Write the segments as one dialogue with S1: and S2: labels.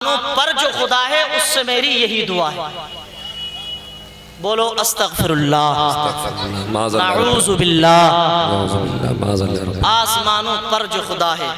S1: پر جو خدا ہے اس سے میری یہی دعا ہے. بولو استغفر اللہ، نعوذ باللہ. آسمانوں پر جو خدا ہے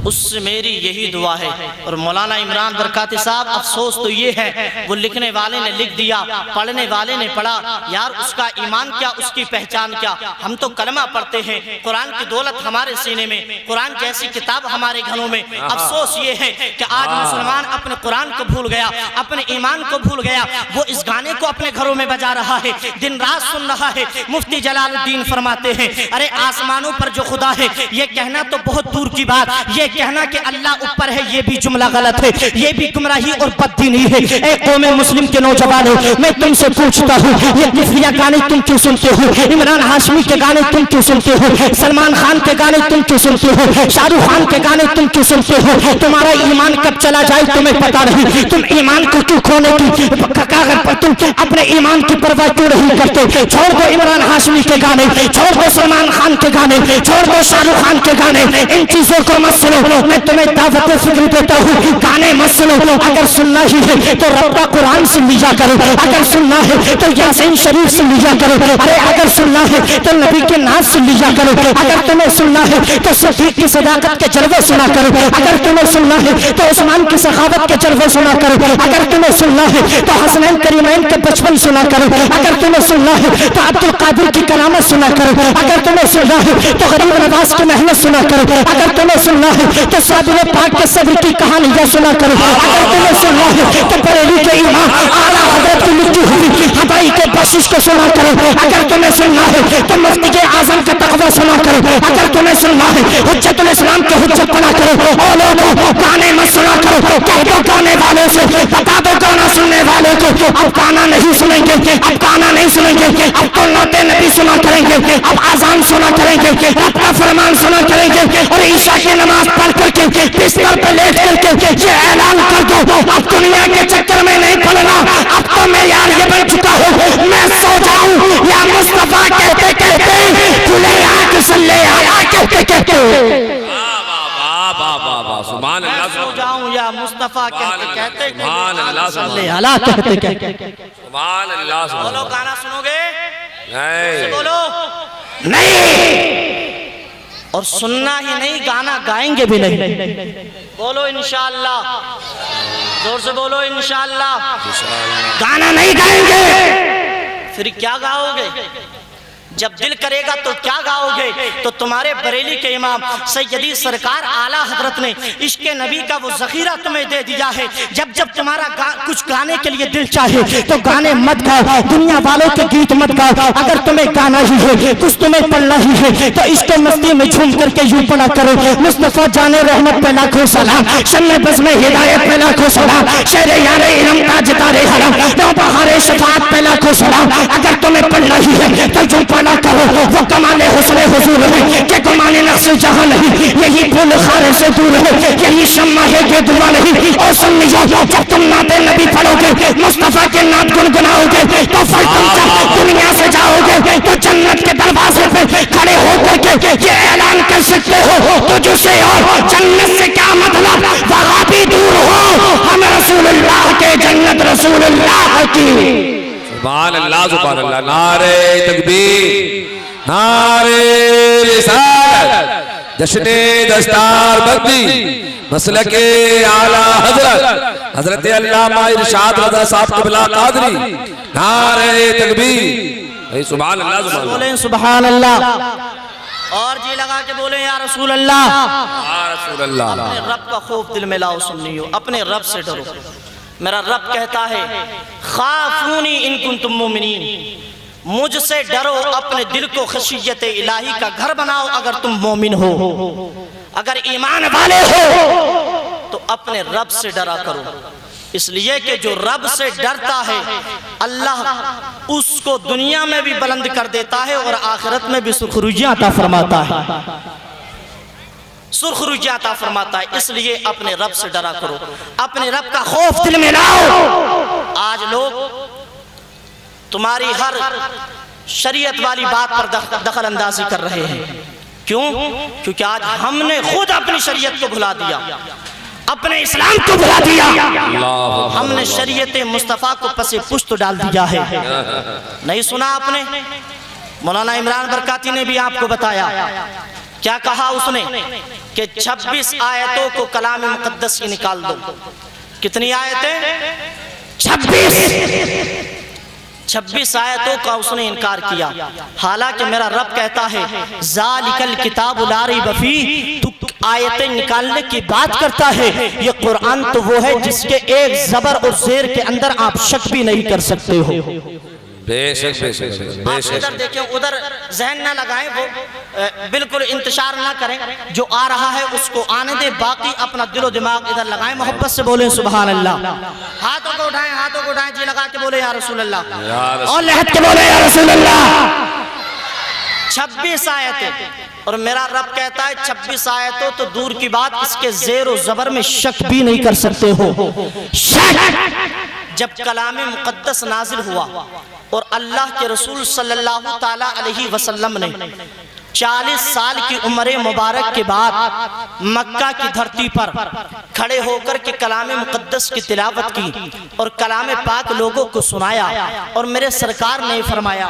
S1: اس سے میری یہی دعا ہے. اور مولانا عمران برکاتی صاحب افسوس تو یہ ہے وہ لکھنے والے نے لکھ دیا، پڑھنے والے نے پڑھا، یار اس کا ایمان کیا، اس کی پہچان کیا. ہم تو کلمہ پڑھتے ہیں، قرآن کی دولت ہمارے سینے میں، قرآن جیسی کتاب ہمارے گھروں میں. افسوس یہ ہے کہ آج مسلمان اپنے قرآن کو بھول گیا، اپنے ایمان کو بھول گیا. وہ اس گانے کو اپنے گھروں میں بجا رہا ہے، دن رات سن رہا ہے. مفتی جلال الدین فرماتے ہیں ارے آسمانوں پر جو خدا ہے یہ کہنا تو بہت دور کی بات، یہ کہنا کہ اللہ اوپر ہے یہ بھی جملہ غلط ہے، یہ بھی گمراہی اور بددینی ہے. اے قوم مسلم کے نوجوانوں، میں تم سے پوچھتا ہوں یہ کفریہ گانے تم کیوں سنتے ہو؟ عمران ہاشمی کے گانے تم کیوں سنتے ہو؟ سلمان خان کے گانے تم کیوں سنتے ہو؟ شاہ رخ خان کے گانے تم کیوں سنتے ہو؟ تمہارا ایمان کب چلا جائے تمہیں پتا نہیں. تم ایمان کو کیوں کھونے کی کاغذ پر تم اپنے ایمان کی پرواہ کیوں نہیں کرتے؟ چھوڑ دو عمران ہاشمی کے گانے، چھوڑ دو سلمان خان کے گانے، چھوڑ دو شاہ رخ خان کے گانے. ان چیزوں کو مت سنو. میں تمہیں دعوت فکر دیتا ہوں، گانے مت سنو. اگر سننا ہی ہے تو رب کا قرآن سن لیا کرو، اگر سننا ہے تو یاسین شریف سن لیا کرو. ارے اگر سننا ہے تو نبی کے ناز سن لیا کرو. اگر تمہیں سننا ہے تو صدیق کی صداقت کے جلوے سنا کرو. اگر تمہیں سننا ہے تو عثمان کی سخاوت کے جلوے سنا کرو. اگر تمہیں سننا ہے تو حسنین کریمین کے بچپن سنا کرو. اگر تمہیں سننا ہے تو عبد القادر کی کرامت سنا کرو. اگر تمہیں سننا ہے تو غریب نواز کی محنت سنا کرو. اگر تمہیں سننا ہے تو صادق پاک کے صبر کی کہانیاں سنا کرو. اگر تمہیں سننا ہے تو بریلی کے امام اعلیٰ حضرت کی لکھی ہوئی ہدائی کے بخشش کو سنا کرو. اگر تمہیں سننا ہے تو مفتی اعظم کا تقویٰ سنا کرو. اگر تمہیں سننا ہے حجت الاسلام کے حجت بنا کرو. او لوگوں گانے مت سنا کرو. کہہ دو گانے والے سے، بتا دو گانا سننے والے کو اب گانا نہیں سنیں گے، اب گانا نہیں سنیں گے، اب تو نعت نبی سنا کریں گے، اب آذان سنا کریں گے، رب کا فرمان سنا کریں گے. اور عشاء کی نماز پڑھ کر کے بستر پہ لیٹ کر کے یہ اعلان کر دو اب دنیا کے چکر میں نہیں پڑنا، اب تو میں یار یہ بن چکا ہوں میں سو جاؤں یا مصطفیٰ کہتے کہتے کھلے آنکھ صلی آیا کہتے کہتے
S2: سبحان اللہ،
S1: سو جاؤں یا مصطفیٰ کہتے کہتے
S2: سبحان اللہ،
S1: صلی آیا کہتے کہتے.
S2: سبحان اللہ.
S1: بولو گانا سنو گے؟
S2: نہیں
S1: بولو نہیں. اور سننا ہی نہیں گانا گائیں گے بھی نہیں. بولو انشاءاللہ، زور سے بولو انشاءاللہ. گانا نہیں گائیں گے پھر کیا گاؤ گے؟ جب دل کرے گا تو کیا گاؤ گے؟ تو تمہارے بریلی کے امام سیدی سرکار اعلیٰ حضرت نے عشق نبی کا وہ ذخیرہ تمہیں دے دیا ہے. جب جب تمہارا کچھ گانے کے لیے دل چاہے تو گانے مت گاؤ، دنیا والوں کے گیت مت گاؤ. اگر تمہیں گانا ہی ہے، کچھ تمہیں پڑھنا ہی ہے تو عشق مستی میں جھوم کر کے یوں پڑھا کرو. مصطفیٰ جان رحمت پہ لاکھوں سلام، شمع بز میں ہدایت پہ لاکھوں سلام، شہر یار علم تاجدار حرم، نو بہار شفاعت پہ لاکھوں سلام. اگر تمہیں پڑھنا ہی ہے تو یوں پڑھا کرو. وہ کمال حسن حضور ہے کہ کمال نقص جہاں نہیں، یہی پھول خارے سے دور ہے، یہی شمع ہے کہ دعا نہیں. اور سن لیجو جب تم نعت نبی پڑھو گے، مصطفیٰ کے نعت گنگناؤ گے تو پھر تم جب دنیا سے جاؤ گے تو جنت کے دروازے پہ کھڑے ہو کر کے یہ اعلان کر سکتے ہو تجھ سے اور جنت سے کیا مطلب، وہاں بھی دور ہو ہم رسول اللہ کے، جنت رسول اللہ کی.
S2: سبحان اللہ، سبحان اللہ. نعرہ تکبیر، نعرہ رسالت، جشن دستار بندی، مسلک اعلیٰ حضرت حضرت علامہ ارشاد رضا صاحب قبلہ قادری. نعرہ تکبیر. سبحان اللہ، سبحان اللہ.
S1: بولیں سبحان اللہ. اور جی لگا کے بولیں یا رسول اللہ.
S2: یا رسول اللہ.
S1: اپنے رب کا خوف دل میں لاؤ سنیو، اپنے رب سے ڈرو. میرا رب کہتا ہے خافونی ان کنتم مومنین، مجھ سے ڈرو، اپنے دل کو خشیت الہی کا گھر بناؤ اگر تم مومن ہو، اگر ایمان والے ہو تو اپنے رب سے ڈرا کرو. اس لیے کہ جو رب سے ڈرتا ہے اللہ اس کو دنیا میں بھی بلند کر دیتا ہے اور آخرت میں بھی سرخرویاں عطا فرماتا ہے، سرخرویاں عطا فرماتا ہے. اس لیے اپنے رب سے ڈرا کرو، اپنے رب کا خوف دل میں لاؤ. آج لوگ تمہاری ہر شریعت والی بات پر دخل اندازی کر رہے ہیں. کیوں؟ کیونکہ آج ہم نے خود اپنی شریعت کو بھلا دیا. اپنے اسلام کو بھلا دیا،
S2: اللہ
S1: ہم نے شریعت مصطفیٰ کو پس پشت ڈال دیا ہے۔ نہیں سنا آپ نے؟ مولانا عمران برکاتی نے بھی آپ کو بتایا، کیا کہا اس نے کہ 26 آیتوں کو کلام مقدس کی نکال دو۔ کتنی آیتیں؟ 26 آیتوں کا اس نے انکار کیا، حالانکہ میرا رب کہتا ہے ذالک الکتاب لا ریب فیہ، تو آیتیں نکالنے کی بات کرتا ہے، یہ قرآن تو وہ ہے جس کے ایک زبر اور زیر کے اندر آپ شک بھی نہیں کر سکتے ہو۔
S2: بے شک بے شک بے
S1: آپ
S2: شک۔
S1: ادھر دیکھیں، ادھر ذہن نہ لگائیں، وہ بالکل انتشار نہ کریں، جو آ رہا ہے اس کو آنے دیں، باقی اپنا دل و دماغ ادھر لگائیں، محبت سے بولیں سبحان اللہ۔ ہاتھوں کو اٹھائیں، ہاتھوں کو اٹھائیں، جی لگا کے بولیں یا رسول اللہ، اور لہت کے بولیں یا رسول اللہ۔ 26 آیتیں، اور میرا رب کہتا ہے 26 آیتوں تو دور کی بات، اس کے زیر و زبر میں شک بھی نہیں کر سکتے ہو۔ جب کلام مقدس نازل ہوا اور اللہ کے رسول صلی اللہ تعالیٰ علیہ وسلم نے 40 سال کی عمر مبارک کے بعد مکہ کی دھرتی پر کھڑے ہو کر کے کلام مقدس کی تلاوت کی اور کلام پاک لوگوں کو سنایا، اور میرے سرکار نے فرمایا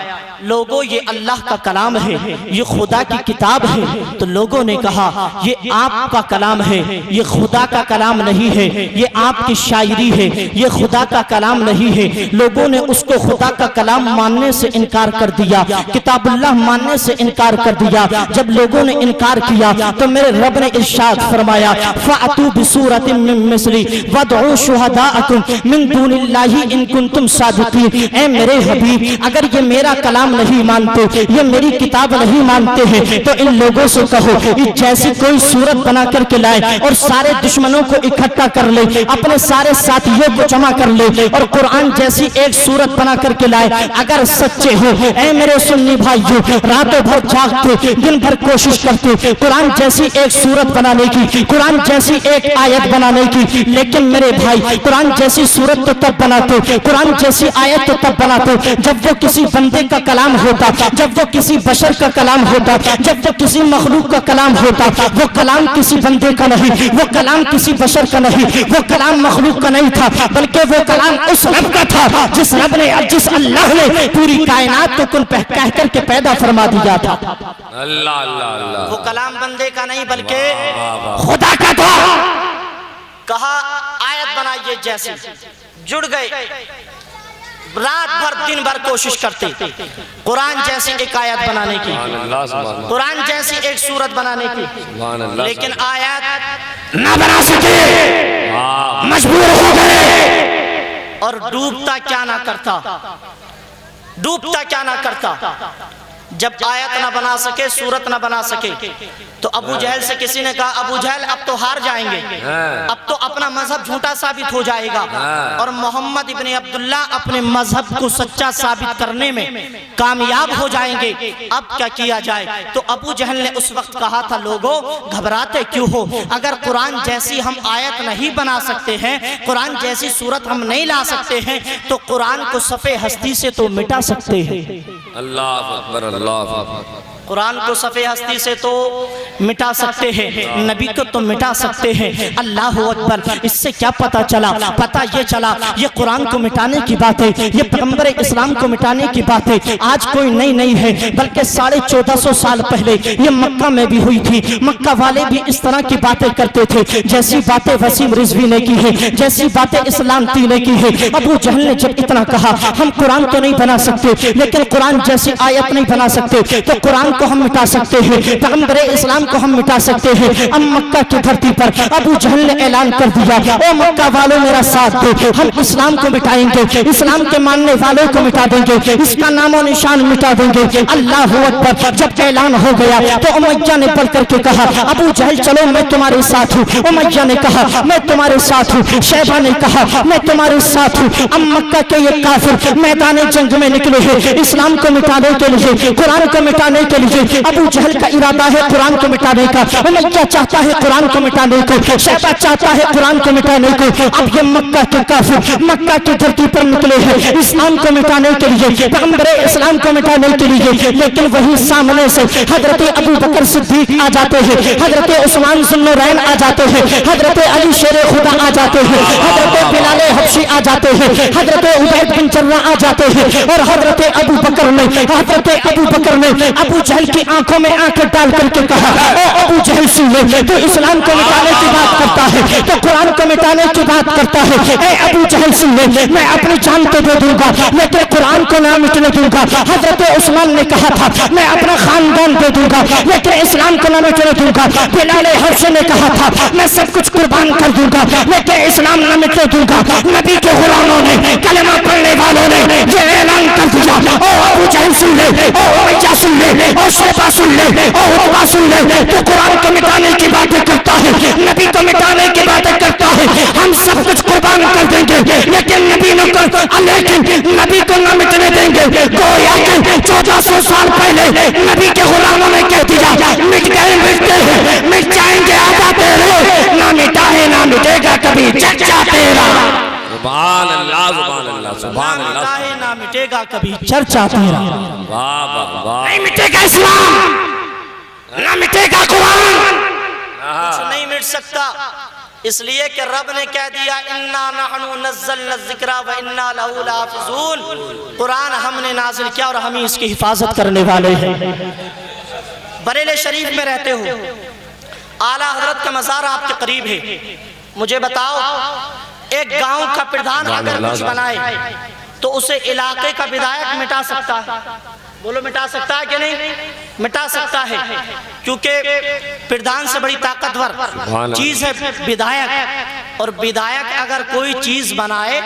S1: لوگوں یہ اللہ کا کلام ہے، یہ خدا کی کتاب ہے، تو لوگوں نے کہا یہ آپ کا کلام ہے، یہ خدا کا کلام نہیں ہے، یہ آپ کی شاعری ہے، یہ خدا کا کلام نہیں ہے۔ لوگوں نے اس کو خدا کا کلام ماننے سے انکار کر دیا، کتاب اللہ ماننے سے انکار کر دیا۔ جب لوگوں نے انکار کیا تو میرے رب نے ارشاد فرمایا فَأْتُوا بِسُورَةٍ مِّن مِّثْلِهِ وَادْعُوا شُهَدَاءَكُم مِّن دُونِ اللَّهِ إِن كُنتُمْ صَادِقِينَ۔ اے میرے حبیب، اگر یہ میرا کلام نہیں مانتے، یہ میری کتاب نہیں مانتے ہیں، تو ان لوگوں سے کہو جیسی کوئی صورت بنا کر کے لائے اور سارے دشمنوں کو اکٹھا کر لے، اپنے سارے ساتھیوں کو جمع کر لے اور قرآن جیسی ایک صورت بنا کر کے لائے۔ اگر سچے ہو اے میرے سنی بھائیوں، راتوں بھر جاگتے، دن بھر کوشش کرتے قرآن جیسی ایک صورت بنانے کی، قرآن جیسی ایک آیت بنانے کی، لیکن میرے بھائی قرآن جیسی صورت تو تب بناتے، قرآن جیسی آیت تو تب بناتے جب وہ کسی بندے کا کلام ہوتا، جب وہ کسی بشر کا کلام ہوتا، جب وہ کسی مخلوق کا کلام ہوتا۔ وہ کلام کسی بندے کا نہیں، وہ کلام کسی بشر کا نہیں، وہ کلام مخلوق کا نہیں تھا، بلکہ وہ کلام اس رب کا تھا جس رب نے، جس اللہ نے پوری کائنات کو کن کہہ کر کے پیدا فرما دیا تھا۔
S2: اللہ اللہ اللہ۔
S1: وہ کلام بندے کا نہیں بلکہ خدا کا تھا۔ کہا آیت بنائیے، جیسے جڑ گئے، رات بھر دن بھر کوشش کرتے قرآن جیسی ایک آیت بنانے کی، قرآن جیسی ایک سورت بنانے کی، لیکن آیت نہ بنا سکے، مجبور ہو گئے۔ اور ڈوبتا کیا نہ کرتا، ڈوبتا کیا نہ کرتا، جب آیت نہ بنا سکے، سورت نہ بنا سکے، تو ابو جہل سے کسی نے کہا ابو جہل اب تو ہار جائیں گے، اب تو اپنا مذہب جھوٹا ثابت ہو جائے گا، اور محمد ابن عبداللہ اپنے مذہب کو سچا ثابت کرنے میں کامیاب ہو جائیں گے، اب کیا کیا جائے؟ تو ابو جہل نے اس وقت کہا تھا لوگوں گھبراتے کیوں ہو، اگر قرآن جیسی ہم آیت نہیں بنا سکتے ہیں، قرآن جیسی سورت ہم نہیں لا سکتے ہیں، تو قرآن کو صفحے ہستی سے تو مٹا سکتے ہیں۔
S2: اللہ اکبر اللہ اکبر۔
S1: قرآن کو صفحے ہستی سے تو مٹا سکتے ہیں، نبی کو تو مٹا سکتے ہیں۔ اللہ اکبر۔ اس سے کیا پتا چلا؟ پتا یہ چلا یہ قرآن کو مٹانے کی بات ہے، یہ پیغمبر اسلام کو مٹانے کی بات ہے، آج کوئی نئی نہیں ہے، بلکہ 1450 سال پہلے یہ مکہ میں بھی ہوئی تھی۔ مکہ والے بھی اس طرح کی باتیں کرتے تھے، جیسی باتیں وسیم رضوی نے کی ہے، جیسی باتیں اسلام تی نے کی ہے۔ ابو جہل نے جب اتنا کہا ہم قرآن تو نہیں بنا سکتے، لیکن قرآن جیسی آیت نہیں بنا سکتے، تو قرآن کو ہم مٹا سکتے ہیں، پیغمبر اسلام کو ہم مٹا سکتے ہیں۔ اب مکہ کی دھرتی پر ابو جہل نے اعلان کر دیا اے مکہ والوں میرا ساتھ دو، ہم اسلام کو مٹائیں گے، اسلام کے ماننے والوں کو مٹا دیں گے، اس کا نام و نشان مٹا دیں گے۔ اللہ اکبر۔ جب اعلان ہو گیا تو امیہ نے بڑھ کر کے کہا ابو جہل چلو میں تمہارے ساتھ ہوں، امیہ نے کہا میں تمہارے ساتھ ہوں، شیبہ نے کہا میں تمہارے ساتھ ہوں۔ اب مکہ کے یہ کافر میدان جنگ میں نکلے ہیں اسلام کو مٹانے کے لیے، قرآن کو مٹانے کے لیے۔
S3: لیے ابو جہل کا ارادہ ہے قرآن کو مٹانے کا، امیہ چاہتا ہے قرآن کو مٹانے کو، شیبہ چاہتا ہے قرآن کو مٹانے کو۔ اب یہ مکہ کے کافر مکہ کی دھرتی پر نکلے ہیں اسلام کو مٹانے کے لیے، پیغمبر اسلام کو مٹانے کے لیے، لیکن وہی سامنے سے حضرت ابو بکر صدیق آ جاتے ہیں، حضرت عثمان ذو النورین آ جاتے ہیں، حضرت علی شیر خدا آ جاتے ہیں، حضرت بلال حبشی آ جاتے ہیں، حضرت عبید بن جراح آ جاتے ہیں، اور حضرت ابو بکر نے ابو جہل کی آنکھوں میں آنکھ ڈال کر کے کہا، اے ابو جہل سن لے، تو اسلام کو مٹانے کی بات کرتا ہے، تو قرآن کو مٹانے کی بات کرتا ہے، اے ابو جہل سن لے، میں اپنی جان تو دے دوں گا لیکن قرآن کو نہ مٹنے دوں گا۔ حضرت عثمان نے کہا تھا میں اپنا خاندان دے دوں گا لیکن اسلام کو نہ مٹنے دوں گا۔ بلال حبشی نے کہا تھا میں سب کچھ قربان کر دوں گا لیکن اسلام نہ مٹنے دوں گا۔ نبی کے غلاموں نے کلمہ پڑھنے والوں نے یہ اعلان کر دیا، او ابو جہل سن لے، او امیہ سن لے، او شیبہ سن لے، او عتبہ سن لے، تو قرآن کو مٹانے کی باتیں کرتا ہے، نبی کو مٹانے کی باتیں کرتا ہے، ہم سب کچھ قربان کر دیں گے لیکن نبی کو نہ مٹنے دیں گے۔ گویا کہ 1400 سال پہلے نبی کے غلاموں نے کہہ دیا مٹ گئے مٹتے ہیں، مٹ جائیں گے آقا تیرے، نہ مٹا ہے نہ مٹے گا کبھی چرچا تیرا۔
S2: سبحان اللہ سبحان اللہ سبحان
S1: نہ
S2: اللہ،
S1: مٹا ہے نہ مٹے گا کبھی
S3: چرچا تیرا۔
S2: واہ واہ واہ،
S3: نہیں مٹے گا اسلام، نہ مٹے گا قرآن،
S1: کچھ نہیں مٹ سکتا، اس لیے کہ رب نے کہہ دیا اِنَّا نَحْنُ نَزَّلْنَا الذِّكْرَ وَإِنَّا لَهُ لَحَافِظُونَ، قرآن ہم نے نازل کیا اور ہم ہی اس کی حفاظت کرنے والے ہیں۔ بریلہ شریف میں رہتے ہو، اعلیٰ حضرت کا مزار آپ کے قریب ہے، مجھے بتاؤ ایک گاؤں کا پردھان اگر کچھ بنائے تو اسے علاقے کا بدایت مٹا سکتا ہے؟ بولو مٹا سکتا ہے کہ نہیں؟ مٹا سکتا ہے، کیونکہ پردھان سے بڑی طاقتور چیز ہے بدایت، اور بدایت اگر کوئی چیز بنائے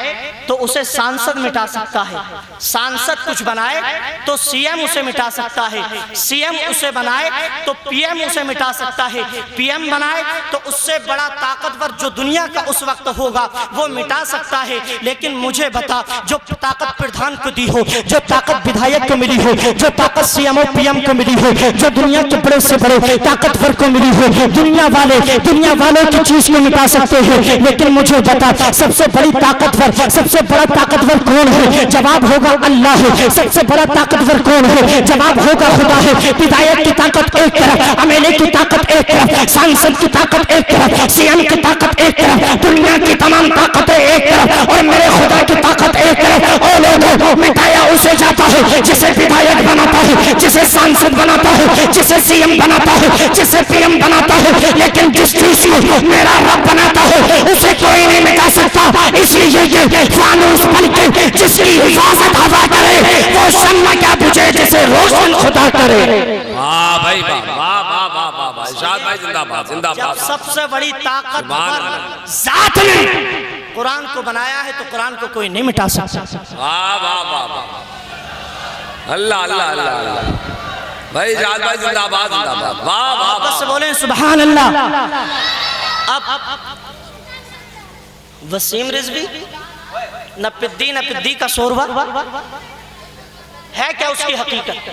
S1: تو اسے سانسد مٹا سکتا ہے، سانسد کچھ بنائے تو سی ایم اسے مٹا سکتا ہے، سی ایم اسے بنائے تو پی ایم اسے مٹا سکتا ہے، پی ایم بنائے تو اس سے بڑا طاقتور جو دنیا کا اس وقت ہوگا وہ مٹا سکتا ہے۔ لیکن مجھے بتا جو طاقت پردھان کو دی ہو، جو طاقت بدایت کو ملی ہو، جو طاقت سی ایم و پی ایم کو ملی ہو، جو دنیا کے بڑے سے بڑے طاقتور کو ملی ہو، دنیا والے کی چیز کو مٹا سکتے ہیں، لیکن مجھے بتا سب سے بڑی طاقتور، سب سے بڑا طاقتور کون ہے؟ جواب ہوگا اللہ ہے۔ سب سے بڑا طاقتور کون ہے؟ جواب ہوگا خدا ہے۔ بدایت کی طاقت ایک طرف، امیلے کی طاقت ایک طرف، سانسد کی طاقت ایک طرف، سی ایم کی طاقت ایک طرف، دنیا کی تمام طاقتیں ایک طرف اور میرے خدا کی طاقت ایک طرف۔ اور لوگوں مٹایا اسے جاتا ہے جسے بدایت بناتا ہے، جسے سانسد بناتا ہے، جسے سی ایم بناتا ہے، جسے پی ایم بناتا ہے، لیکن جس چیز کو میرا رب بناتا ہے اسے کوئی نہیں مٹا سکتا۔ اس لیے یہ فانوس بن کے جس کی حفاظت ہوا کرے وہ شمع کیا بجھے جسے روشن خدا کرے۔
S2: واہ بھائی واہ واہ واہ واہ واہ واہ، ارشاد بھائی زندہ باد زندہ
S1: جب
S2: باد،
S1: سب سے بڑی طاقتور
S3: ذات نے
S1: قرآن کو بنایا ہے تو قرآن کو کوئی نہیں مٹا سکتا۔
S2: واہ واہ واہ واہ، اللہ اللہ اللہ اللہ، بھائی ارشاد بھائی زندہ باد زندہ باد، واہ واہ
S1: بس
S2: واہ،
S1: بولیں
S3: سبحان اللہ۔
S1: اب وسیم رضوی نہ پدی کا شوروا ہے کیا اس کی حقیقت؟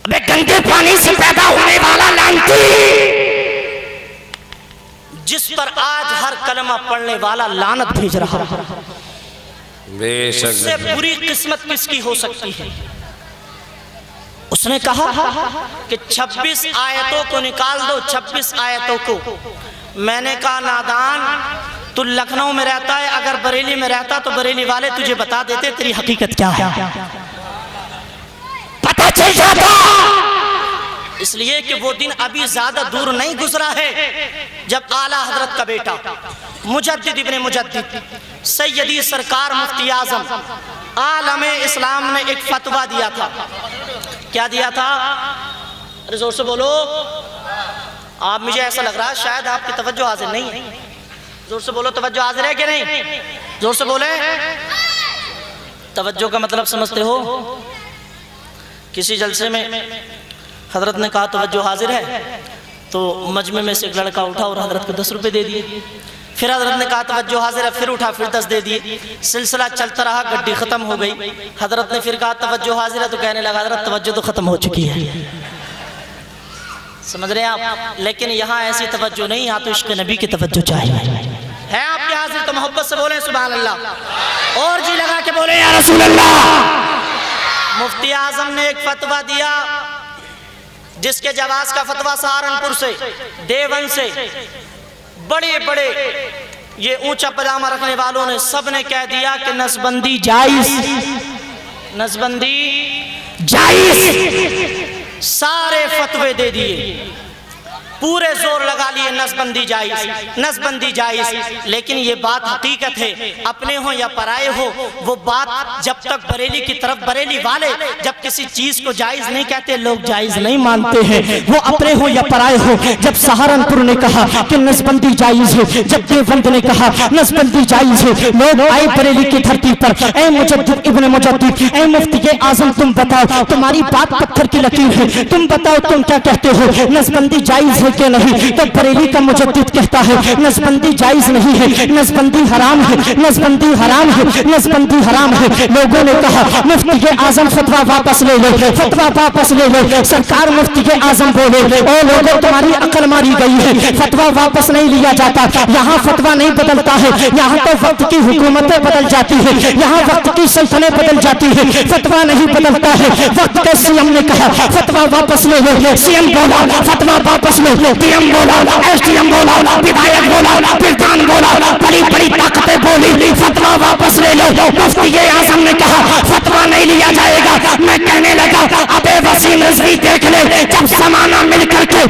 S3: ابے گندے پانی سے پیدا ہونے والا لعنتی
S1: جس پر آج ہر کلمہ پڑھنے والا لعنت بھیج رہا ہے،
S2: بے
S1: اس
S2: شک
S1: سے بری قسمت کس کی ہو سکتی ہے؟ اس نے کہا کہ 26 آیتوں کو نکال دو، 26 آیتوں کو۔ میں نے کہا نادان تو لکھنؤ میں رہتا ہے، اگر بریلی میں رہتا تو بریلی والے تجھے بتا دیتے تیری حقیقت کیا ہے،
S3: پتہ چل جاتا۔
S1: اس لیے کہ وہ دن ابھی زیادہ دور نہیں گزرا ہے جب اعلیٰ حضرت کا بیٹا مجدد ابن مجدد سیدی سرکار مفتی اعظم عالم اسلام نے ایک فتویٰ دیا تھا۔ کیا دیا تھا؟ ارے زور سے بولو، آپ مجھے ایسا لگ رہا ہے شاید آپ کی توجہ حاضر نہیں ہے۔ زور سے بولو توجہ حاضر ہے کہ نہیں؟ زور سے بولیں۔ توجہ کا مطلب سمجھتے ہو؟ کسی جلسے میں حضرت نے کہا توجہ حاضر ہے تو مجمع میں سے ایک لڑکا اٹھا اور حضرت کو 10 روپے دے دیے۔ پھر حضرت نے کہا توجہ حاضر ہے، پھر اٹھا، پھر 10 دے دیے، سلسلہ چلتا رہا، گڈی ختم ہو گئی۔ حضرت نے پھر کہا توجہ حاضر ہے، تو کہنے لگا حضرت توجہ تو ختم ہو چکی ہے۔ سمجھ رہے ہیں آپ؟ لیکن یہاں ایسی توجہ نہیں، یہاں تو عشق نبی کی توجہ چاہیے ہے۔ آپ کے حاضر تو محبت سے بولیں سبحان اللہ، اور جی لگا کے بولیں یا رسول اللہ۔ مفتی اعظم نے ایک فتویٰ دیا جس کے جواز کا فتویٰ سہارنپور سے، دیوبند سے، بڑے بڑے یہ اونچا پجامہ رکھنے والوں نے سب نے کہہ دیا کہ نسبندی جائز، نسبندی جائز، سارے فتوے دے دیے، پورے زور لگا لیے نسبندی جائز، نسبندی جائز۔ لیکن یہ بات حقیقت ہے، اپنے ہو یا پرائے ہو، وہ بات جب تک بریلی کی طرف، بریلی والے جب کسی چیز کو جائز نہیں کہتے، لوگ جائز نہیں مانتے ہیں، وہ اپنے ہو یا پرائے ہو۔ جب سہارنپور نے کہا کہ نسبندی جائز ہے، جب دیوبند نے کہا نسبندی جائز ہے، لوگ آئے بریلی کی دھرتی پر، اے مجدد ابن مجدد، اے مفتی اعظم، تم بتاؤ، تمہاری بات پتھر کی لکیر ہے، تم بتاؤ تم کیا کہتے ہو، نسبندی جائز ہے کہ نہیں؟ تو بریلی کا مجدد کہتا ہے نسبندی جائز نہیں ہے، نسبندی حرام ہے، نسبندی حرام ہے، نسبندی حرام ہے۔ لوگوں نے کہا مفتی اعظم فتویٰ واپس لے لو، فتویٰ واپس لے لو۔ سرکار مفتی اعظم بولے اے لوگوں تمہاری عقل ماری گئی ہے، فتویٰ واپس نہیں لیا جاتا، یہاں فتویٰ نہیں بدلتا ہے، یہاں تو وقت کی حکومتیں بدل جاتی ہے، یہاں وقت کی سلطنتیں بدل جاتی ہے، فتویٰ نہیں بدلتا ہے۔ وقت کے سی ایم نے کہا فتویٰ واپس لے لو، سی ایم بولا فتویٰ واپس لے لو، پی ایم بولا، ایس ڈی ایم بولا، ودھایک بولا، پردھان بولا، بڑی بڑی طاقتیں بولی فتویٰ واپس لے لو۔ مفتی اعظم نے کہا فتویٰ نہیں لیا جائے گا۔ میں کہنے لگا ابے وسیم رضوی دیکھ لے، جب زمانہ مل کر کے